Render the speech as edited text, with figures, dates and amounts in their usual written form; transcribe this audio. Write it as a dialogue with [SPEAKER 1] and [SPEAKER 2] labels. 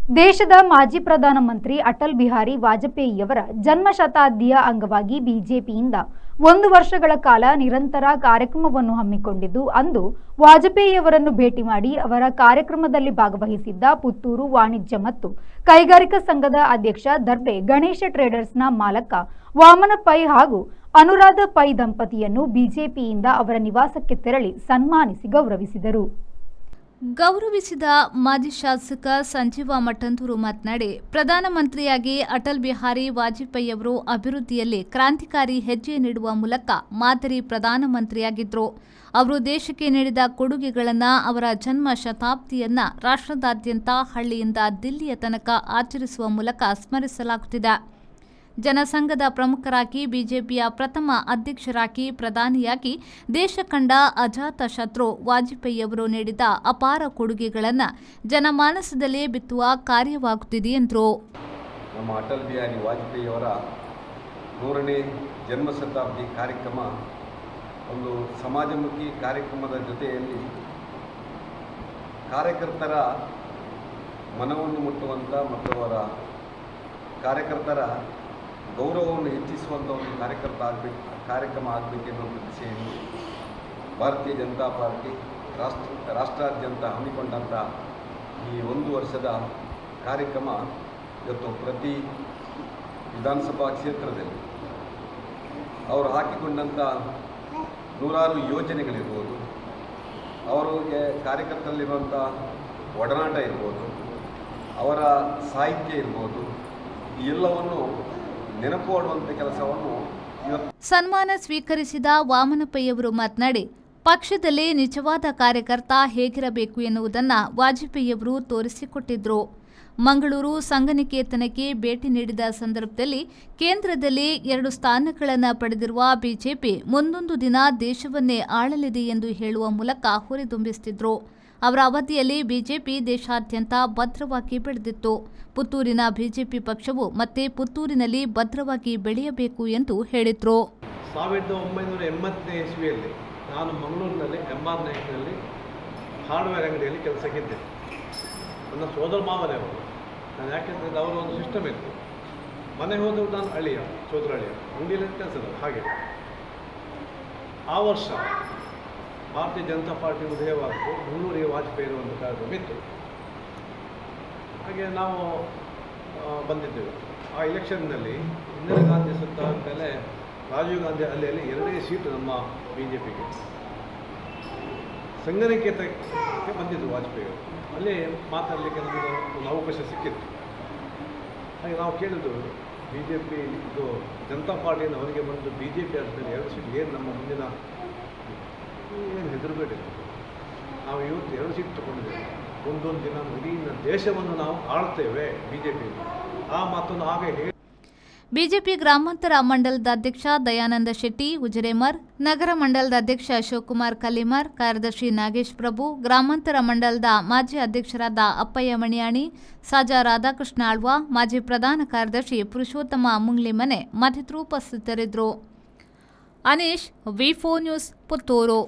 [SPEAKER 1] ದೇಶದ ಮಾಜಿ ಪ್ರಧಾನಮಂತ್ರಿ ಅಟಲ್ ಬಿಹಾರಿ ವಾಜಪೇಯಿಯವರ ಜನ್ಮ ಶತಾಬ್ದಿಯ ಅಂಗವಾಗಿ ಬಿಜೆಪಿಯಿಂದ 1 ವರ್ಷಗಳ ಕಾಲ ನಿರಂತರ ಕಾರ್ಯಕ್ರಮವನ್ನು ಹಮ್ಮಿಕೊಂಡಿದ್ದು, ಅಂದು ವಾಜಪೇಯಿಯವರನ್ನು ಭೇಟಿ ಮಾಡಿ ಅವರ ಕಾರ್ಯಕ್ರಮದಲ್ಲಿ ಭಾಗವಹಿಸಿದ್ದ ಪುತ್ತೂರು ವಾಣಿಜ್ಯ ಮತ್ತು ಕೈಗಾರಿಕಾ ಸಂಘದ ಅಧ್ಯಕ್ಷ ದರ್ಬೆ ಗಣೇಶ ಟ್ರೇಡರ್ಸ್ನ ಮಾಲಕ ವಾಮನ ಪೈ ಹಾಗೂ ಅನುರಾಧ ಪೈ ದಂಪತಿಯನ್ನು ಬಿಜೆಪಿಯಿಂದ ಅವರ ನಿವಾಸಕ್ಕೆ ತೆರಳಿ ಸನ್ಮಾನಿಸಿ ಗೌರವಿಸಿದರು.
[SPEAKER 2] ಗೌರವಿಸಿದ ಮಾಜಿ ಶಾಸಕ ಸಂಜೀವ ಮಠಂದೂರು ಮಾತನಾಡಿ, ಪ್ರಧಾನಮಂತ್ರಿಯಾಗಿ ಅಟಲ್ ಬಿಹಾರಿ ವಾಜಪೇಯಿಯವರು ಅಭಿವೃದ್ಧಿಯಲ್ಲಿ ಕ್ರಾಂತಿಕಾರಿ ಹೆಜ್ಜೆ ನೀಡುವ ಮೂಲಕ ಮಾದರಿ ಪ್ರಧಾನಮಂತ್ರಿಯಾಗಿದ್ದರು. ಅವರು ದೇಶಕ್ಕೆ ನೀಡಿದ ಕೊಡುಗೆಗಳನ್ನು, ಅವರ ಜನ್ಮ ಶತಾಬ್ದಿಯನ್ನು ರಾಷ್ಟ್ರದಾದ್ಯಂತ ಹಳ್ಳಿಯಿಂದ ದಿಲ್ಲಿಯ ತನಕ ಆಚರಿಸುವ ಮೂಲಕ ಸ್ಮರಿಸಲಾಗುತ್ತಿದೆ. ಜನಸಂಘದ ಪ್ರಮುಖರಾಗಿ, ಬಿಜೆಪಿಯ ಪ್ರಥಮ ಅಧ್ಯಕ್ಷರಾಗಿ, ಪ್ರಧಾನಿಯಾಗಿ ದೇಶ ಕಂಡ ಅಜಾತ ಶತ್ರು ವಾಜಪೇಯಿಯವರು ನೀಡಿದ ಅಪಾರ ಕೊಡುಗೆಗಳನ್ನು ಜನಮಾನಸದಲ್ಲಿ ಬಿತ್ತುವ ಕಾರ್ಯವಾಗುತ್ತಿದೆ ಎಂದರು.
[SPEAKER 3] ನಮ್ಮ ಅಟಲ್ ಬಿಹಾರಿ ವಾಜಪೇಯಿಯವರ 100ನೇ ಜನ್ಮ ಶತಾಬ್ದಿ ಕಾರ್ಯಕ್ರಮ ಒಂದು ಸಮಾಜಮುಖಿ ಕಾರ್ಯಕ್ರಮದ ಜೊತೆಯಲ್ಲಿ ಕಾರ್ಯಕರ್ತರ ಮನವನ್ನು ಮುಟ್ಟುವಂಥ ಮತ್ತು ಅವರ ಕಾರ್ಯಕರ್ತರ ಗೌರವವನ್ನು ಹೆಚ್ಚಿಸುವಂಥ ಒಂದು ಕಾರ್ಯಕ್ರಮ ಆಗಬೇಕೆನ್ನುವ ದಿಸೆಯಲ್ಲಿ ಭಾರತೀಯ ಜನತಾ ಪಾರ್ಟಿ ರಾಷ್ಟ್ರಾದ್ಯಂತ ಹಮ್ಮಿಕೊಂಡಂಥ ಈ 1 ವರ್ಷದ ಕಾರ್ಯಕ್ರಮ ಇವತ್ತು ಪ್ರತಿ ವಿಧಾನಸಭಾ ಕ್ಷೇತ್ರದಲ್ಲಿ ಅವರು ಹಾಕಿಕೊಂಡಂಥ ನೂರಾರು ಯೋಜನೆಗಳಿರ್ಬೋದು, ಅವರಿಗೆ ಕಾರ್ಯಕರ್ತರಲ್ಲಿರುವಂಥ ಒಡನಾಟ ಇರ್ಬೋದು, ಅವರ ಸಾಹಿತ್ಯ ಇರ್ಬೋದು, ಈ ಎಲ್ಲವನ್ನು ನೆನಪು ಮಾಡುವಂಥ ಕೆಲಸವನ್ನು
[SPEAKER 2] ಸನ್ಮಾನ ಸ್ವೀಕರಿಸಿದ ವಾಮನ ಪೈಯವರು ಮಾತನಾಡಿ, ಪಕ್ಷದಲ್ಲಿ ನಿಜವಾದ ಕಾರ್ಯಕರ್ತ ಹೇಗಿರಬೇಕು ಎನ್ನುವುದನ್ನು ವಾಜಪೇಯಿಯವರು ತೋರಿಸಿಕೊಟ್ಟಿದ್ದರು. ಮಂಗಳೂರು ಸಂಘನಿಕೇತನಕ್ಕೆ ಭೇಟಿ ನೀಡಿದ ಸಂದರ್ಭದಲ್ಲಿ ಕೇಂದ್ರದಲ್ಲಿ 2 ಸ್ಥಾನಗಳನ್ನು ಪಡೆದಿರುವ ಬಿಜೆಪಿ ಮುಂದೊಂದು ದಿನ ದೇಶವನ್ನೇ ಆಳಲಿದೆ ಎಂದು ಹೇಳುವ ಮೂಲಕ ಹುರಿದುಂಬಿಸುತ್ತಿದ್ದರು. ಅವರ ಅವಧಿಯಲ್ಲಿ ಬಿಜೆಪಿ ದೇಶಾದ್ಯಂತ ಭದ್ರವಾಗಿ ಬೆಳೆದಿತ್ತು. ಪುತ್ತೂರಿನ ಬಿಜೆಪಿ ಪಕ್ಷವು ಮತ್ತೆ ಪುತ್ತೂರಿನಲ್ಲಿ ಭದ್ರವಾಗಿ ಬೆಳೆಯಬೇಕು ಎಂದು ಹೇಳಿದರು.
[SPEAKER 4] 1980ನೇ ಇಸ್ವಿಯಲ್ಲಿ ನಾನು ಮಂಗಳೂರಿನಲ್ಲಿ MR ನಾಯಕ್ನಲ್ಲಿ ಹಾರ್ಡ್ವೇರ್ ಅಂಗಡಿಯಲ್ಲಿ ಕೆಲಸಕ್ಕಿದ್ದೆ. ನನ್ನ ಸೋದರ ಮಾವನೇ ಅವರು. ನಾನು ಯಾಕೆಂದರೆ ಅವರ ಒಂದು ಸಿಸ್ಟಮ್ ಇತ್ತು. ಮನೆ ಹೋದವರು ನಾನು ಅಳಿಯ, ಸೋದರ ಅಳಿಯ, ಅಂಗಡಿಯಲ್ಲಿ ಕೆಲಸದ ಹಾಗೆ. ಆ ವರ್ಷ ಭಾರತೀಯ ಜನತಾ ಪಾರ್ಟಿ ಉದಯವಾದ್ದು, ಮಂಗಳೂರಿಗೆ ವಾಜಪೇಯಿ ಒಂದು ಕಾರ್ಯಕ್ರಮ ಇತ್ತು. ಹಾಗೆ ನಾವು ಬಂದಿದ್ದೆವು. ಆ ಎಲೆಕ್ಷನ್ನಲ್ಲಿ ಇಂದಿರಾ ಗಾಂಧಿ ಸತ್ತ ಮೇಲೆ ರಾಜೀವ್ ಗಾಂಧಿ ಅಲ್ಲಿ 2 ಸೀಟು ನಮ್ಮ ಬಿಜೆಪಿಗೆ. ಸಂಘನಿಕೇತನಕ್ಕೆ ಬಂದಿದ್ದು ವಾಜಪೇಯಿ. ಅಲ್ಲಿ ಮಾತಾಡಲಿಕ್ಕೆ ನಮಗೆ ಒಂದು ಅವಕಾಶ ಸಿಕ್ಕಿತ್ತು. ಹಾಗೆ ನಾವು ಕೇಳಿದ್ದು, ಬಿಜೆಪಿ ಇದು ಜನತಾ ಪಾರ್ಟಿಯಿಂದ ಹೊರಗೆ ಬಂದು ಬಿಜೆಪಿ ಆದಮೇಲೆ 2 ಸೀಟ್ ಏನು ನಮ್ಮ ಮುಂದಿನ ಏನು ಹೆದರಬೇಡಿ, ನಾವು ಇವತ್ತು 2 ಸೀಟ್ ತಗೊಂಡಿದ್ದೇವೆ, ಒಂದೊಂದು ದಿನ ಇಡೀ ದೇಶವನ್ನು ನಾವು ಆಳ್ತೇವೆ ಬಿಜೆಪಿ. ಆ ಮಾತನ್ನು ಹಾಗೆ ಹೇಳಿ
[SPEAKER 2] ಬಿಜೆಪಿ ಗ್ರಾಮಾಂತರ ಮಂಡಲದ ಅಧ್ಯಕ್ಷ ದಯಾನಂದ ಶೆಟ್ಟಿ ಉಜಿರೆಮರ್, ನಗರ ಮಂಡಲದ ಅಧ್ಯಕ್ಷ ಶಿವಕುಮಾರ್ ಕಲ್ಲಿಮರ್, ಕಾರ್ಯದರ್ಶಿ ನಾಗೇಶ್ ಪ್ರಭು, ಗ್ರಾಮಾಂತರ ಮಂಡಲದ ಮಾಜಿ ಅಧ್ಯಕ್ಷರಾದ ಅಪ್ಪಯ್ಯ ಮಣಿಯಾಣಿ, ಸಾಜಾ ರಾಧಾಕೃಷ್ಣ ಆಳ್ವ, ಮಾಜಿ ಪ್ರಧಾನ ಕಾರ್ಯದರ್ಶಿ ಪುರುಷೋತ್ತಮ ಮುಂಗ್ಲಿಮನೆ ಮತ್ತಿತರರು ಉಪಸ್ಥಿತರಿದ್ದರು. ಅನೀಶ್, ವಿ4 ನ್ಯೂಸ್, ಪುತ್ತೂರು.